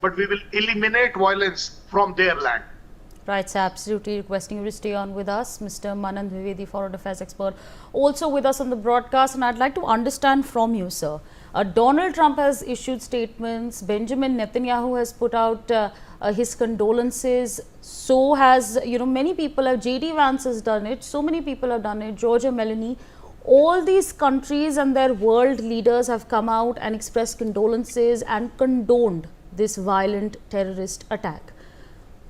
but we will eliminate violence from their land. Right, sir. Absolutely requesting you to stay on with us. Mr. Manan Dwivedi, foreign affairs expert, also with us on the broadcast. And I'd like to understand from you, sir. Donald Trump has issued statements. Benjamin Netanyahu has put out his condolences. So has, many people have. J.D. Vance has done it. So many people have done it. Georgia Meloni. All these countries and their world leaders have come out and expressed condolences and condoned this violent terrorist attack.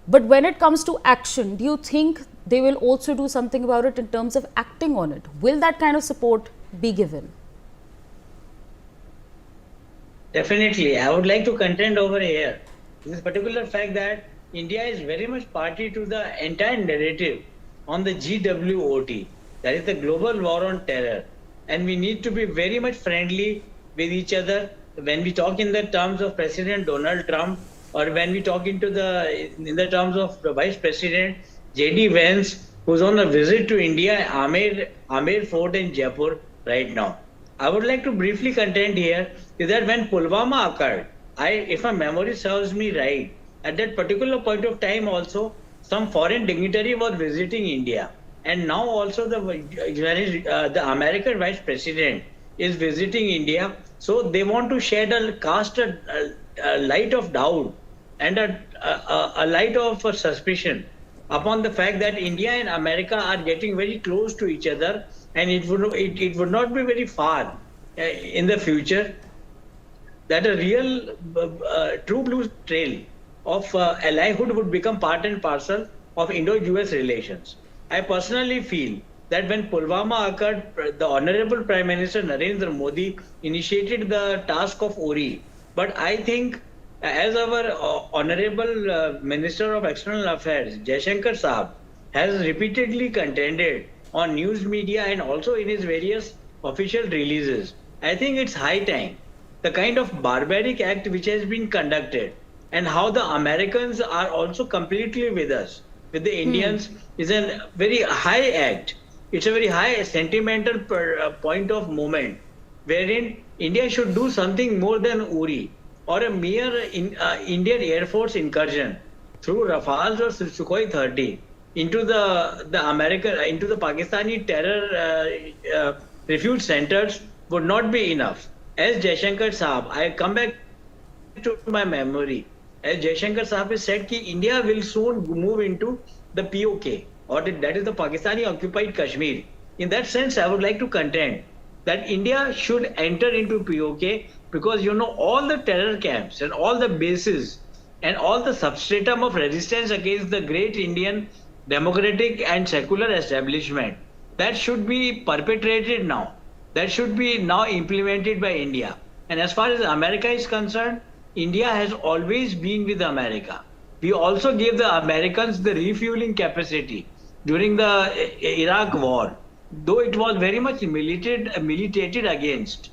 But when it comes to action, do you think they will also do something about it in terms of acting on it? Will that kind of support be given? Definitely. I would like to contend over here this particular fact that India is very much party to the entire narrative on the GWOT, that is the global war on terror. And we need to be very much friendly with each other when we talk in the terms of President Donald Trump, or when we talk in the terms of the Vice President J.D. Vance, who's on a visit to India, Amer Fort in Jaipur right now. I would like to briefly contend here is that when Pulwama occurred, if my memory serves me right, at that particular point of time also, some foreign dignitary was visiting India. And now also the American Vice President is visiting India. So they want to cast a light of doubt and a light of suspicion upon the fact that India and America are getting very close to each other, and it would not be very far in the future that a real true blue trail of allyhood would become part and parcel of Indo-US relations. I personally feel that when Pulwama occurred, the Honorable Prime Minister Narendra Modi initiated the task of Uri. But I think as our Honorable Minister of External Affairs, Jaishankar Saab, has repeatedly contended on news media and also in his various official releases, I think it's high time. The kind of barbaric act which has been conducted and how the Americans are also completely with us, with the Indians, is a very high act. It's a very high sentimental point of moment wherein India should do something more than Uri or a mere Indian Air Force incursion through Rafales or Sukhoi 30 into the Pakistani terror refuge centers would not be enough. As Jaishankar Saab, I come back to my memory. As Jaishankar Saab has said, that India will soon move into the POK, or that is the Pakistani occupied Kashmir. In that sense, I would like to contend that India should enter into POK because all the terror camps and all the bases and all the substratum of resistance against the great Indian democratic and secular establishment, that should be perpetrated now. That should be now implemented by India. And as far as America is concerned, India has always been with America. We also gave the Americans the refueling capacity during the Iraq war, though it was very much militated against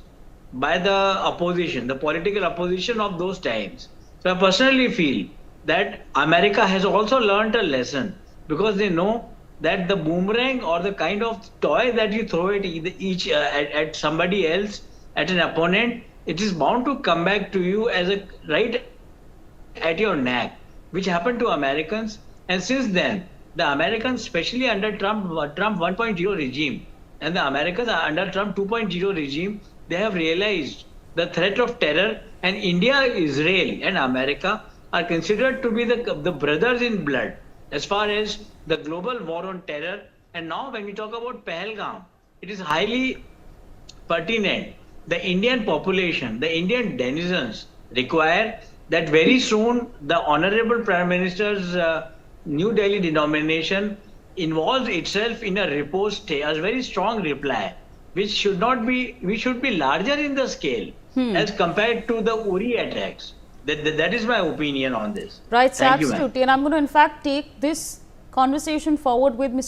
by the opposition, the political opposition of those times. So I personally feel that America has also learned a lesson because they know that the boomerang or the kind of toy that you throw at somebody else, at an opponent, it is bound to come back to you as a right at your neck, which happened to Americans. And since then, the Americans, especially under Trump 1.0 regime, and the Americans are under Trump 2.0 regime, they have realized the threat of terror, and India, Israel, and America are considered to be the brothers in blood as far as the global war on terror. And now when we talk about Pahalgam, it is highly pertinent. The Indian population, the Indian denizens require that very soon the Honorable Prime Minister's New Delhi denomination involves itself in a riposte, a very strong reply, which should be larger in the scale as compared to the Uri attacks. That is my opinion on this. Right, Thank you, absolutely. And I'm going to in fact take this conversation forward with Mr.